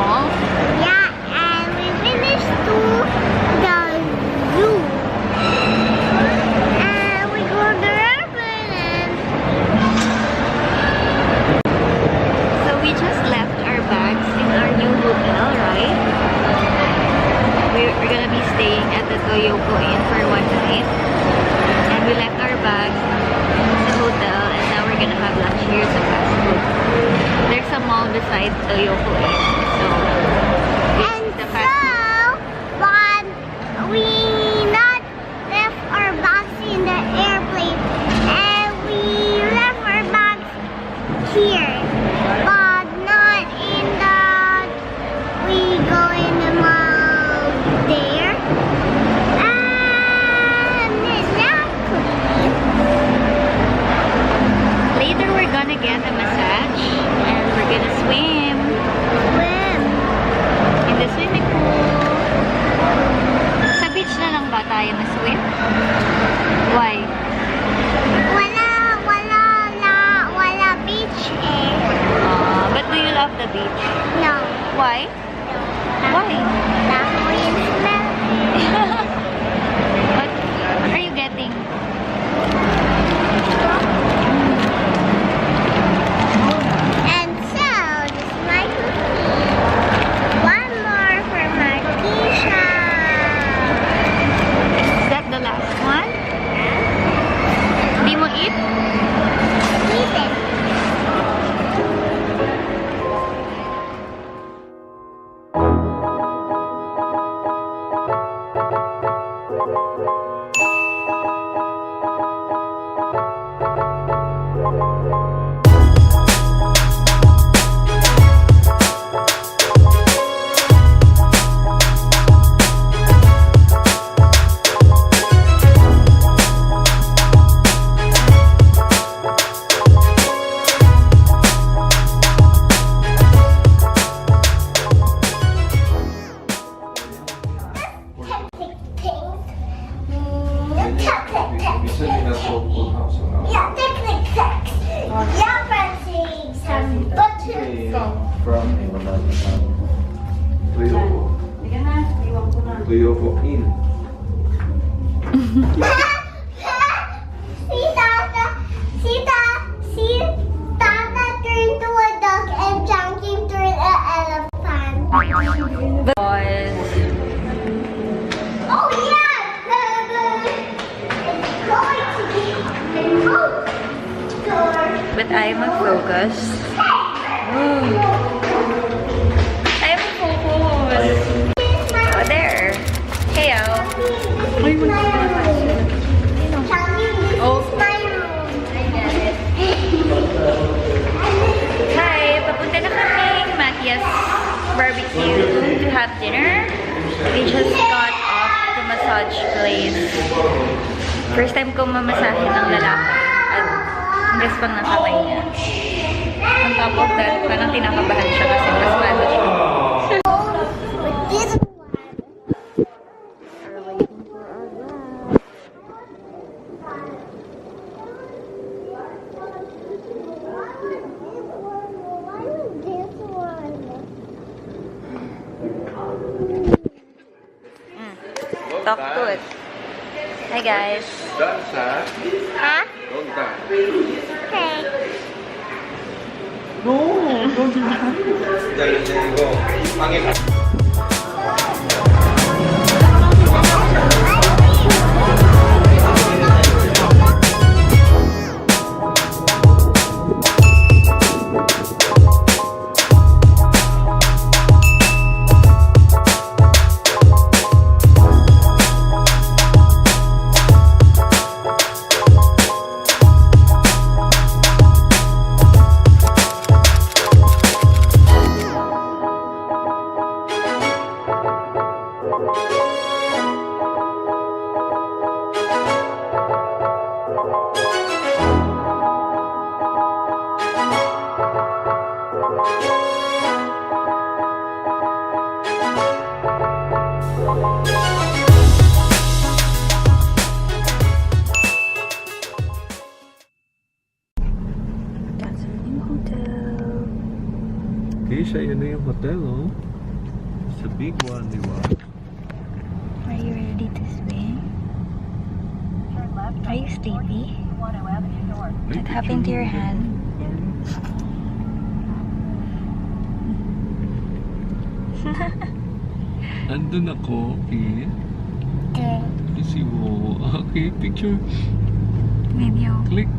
mall? Yeah, and we finished to the zoo. And we go to the airplane. So we just left our bags in our new hotel, right? We're gonna be staying at the Toyoko Inn for one night. And we left our bags in the hotel, and now we're gonna have lunch here sa fast food. There's a mall beside Toyoko Inn, so And it's the fast food. but we not left our bags in the airplane. And we left our bags here. But not in the... We go in the mall there. And exactly. Later we're gonna get a massage and we're gonna swim Swim. in the swimming pool. Sa beach na lang ba tayo na-swim? Why? Wala beach eh. But do you love the beach? No. Why? Why? Baboy smell. What are you getting? And so, this is my cookie. One more for Marquisha. Is that the last one? Di mo eat? Eat it. Toyoko Inn. See Tata turned to a duck and Chunky turned an elephant. Because Oh yeah! It's going to be an outdoor. but I'm focused. I'm focused. Oh, there. Hey, Oh. My room. I get it. Hi, papunta na kami Makia's barbecue to have dinner. We just got off the massage place. First time kong mamasahe ng lalaki at ang gaspang ng kamay niya. On top of that, parang tinakabahan siya kasi pasmado siya. This one. Talk to it. Hi guys. Dance, ha? Huh? Don't dance. Okay. No, don't do that. There you go. Pangit. Kisha, yun na yung hotel, oh. a big one, di ba? Are you ready to swing? Are you sleepy? What happened to your hand? Andun ako, okay? Okay. Si mo. Okay, picture. Video. Click.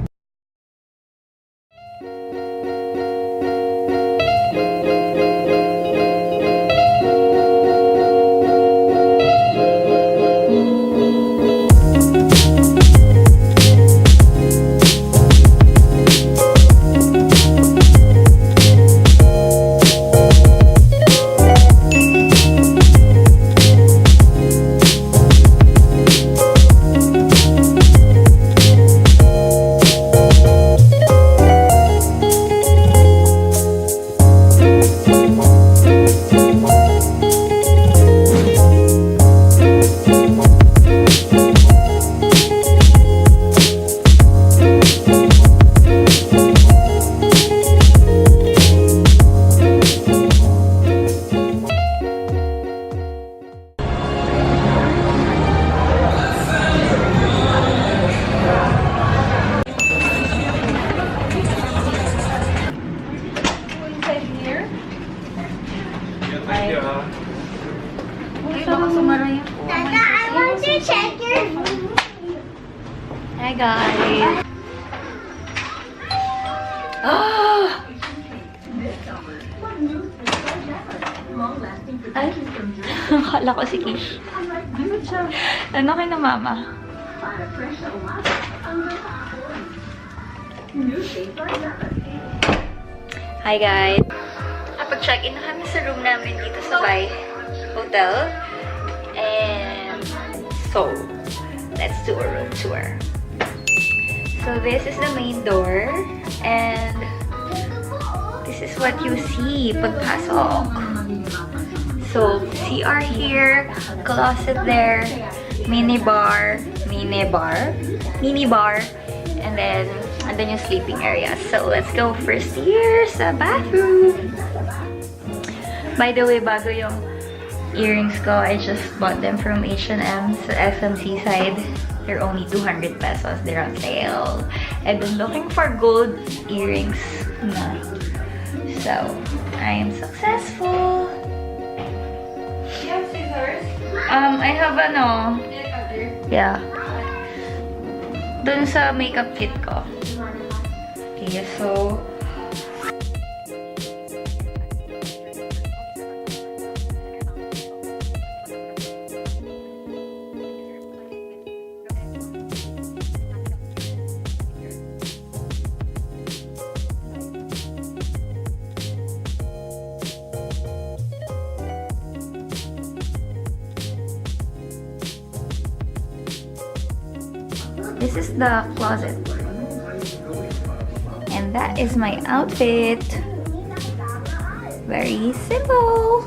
Tata, I want to check your. Hi guys! Oh! Ay! Akala ko si Kish. Ano kayo na mama? Hi guys! Napag-check-in na kami sa room namin dito sa Bay Hotel. And so, let's do a room tour. So this is the main door, and this is what you see pagpasok. So CR here, closet there, mini bar, and then yung sleeping area. So let's go first here sa bathroom. By the way, bago yung earrings ko, I just bought them from H&M sa SMC side. They're only 200 pesos. They're on sale. I've been looking for gold earrings na. So, I am successful. You have scissors? I have ano. Yeah. Dun sa makeup kit ko. Okay, so this is the closet. And that is my outfit. Very simple.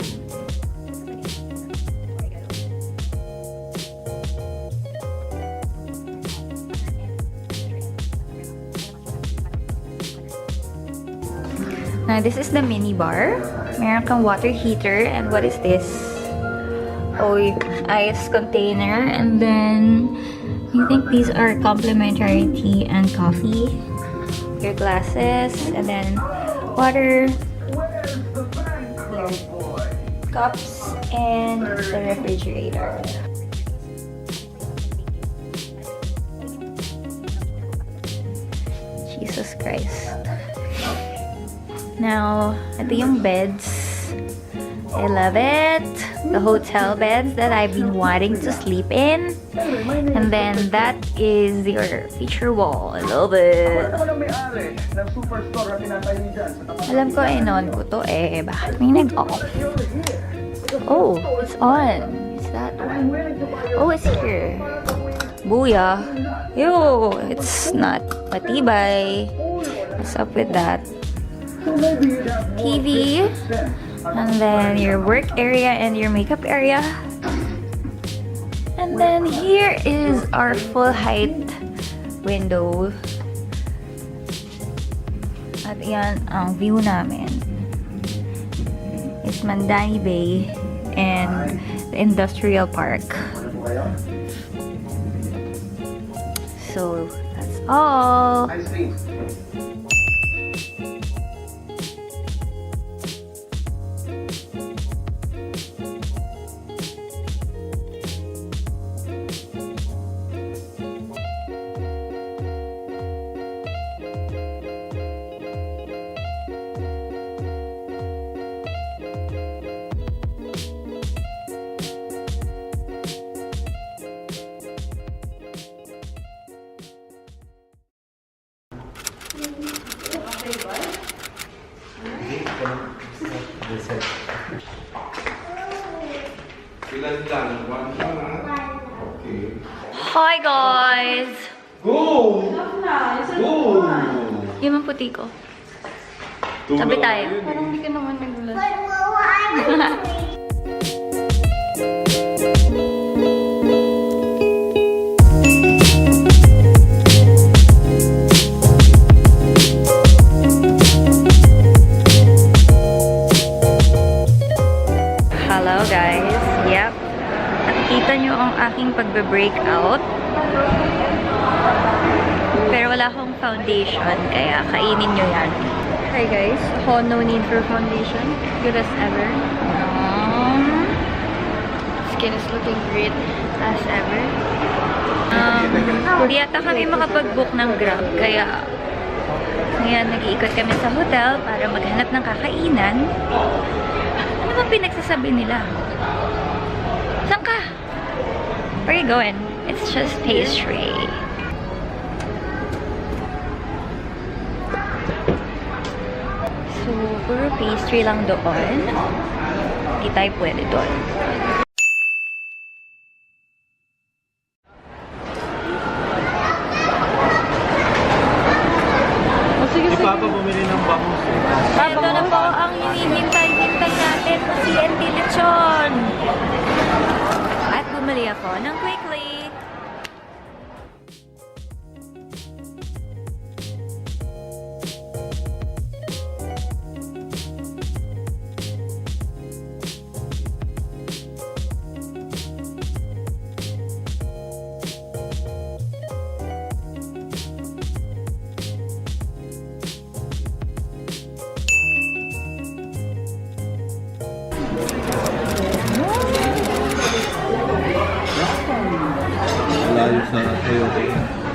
Now, this is the mini bar. Meron kang water heater. And what is this? Oh, ice container. And then I think these are complimentary tea and coffee. Your glasses, and then water, cups, and the refrigerator. Jesus Christ. Now, ito yung beds. I love it. The hotel beds that I've been wanting to sleep in. And then that is your feature wall. I love it. Alam ko non ko to eh. Bakit may nag-off? Oh, it's on. Is that one? Oh, it's here. Booyah. Ew, it's not matibay. What's up with that? TV. And then your work area and your makeup area. And then here is our full height window. At yan ang view namin. It's Mandani Bay and the industrial park. So that's all. Ilan lang? One lang, ha? Okay. Hi guys! Go! Go! Yung mga puti ko. Sabi tayo. Parang hindi ka naman nagulat. But I want to Hello guys. Yep. Nakikita nyo ang aking pagbe-breakout. Pero wala akong foundation, kaya kainin nyo yan. Hi guys. Ako, no need for foundation. Good as ever. Skin is looking great as ever. Hindi yata kami makapag-book ng Grab, kaya ngayon nag-iikot kami sa hotel para maghanap ng kakainan. Ano ba pinagsasabi nila? Saan ka? Where are you going? It's just pastry. So, puro pastry lang doon. Hindi tayo pwede doon. Papa bumili ng bangus. Ito na po ang hinihintay-hintay natin, TNT Lechon. At bumili ako ng quickly. Malayo sa Toyoko.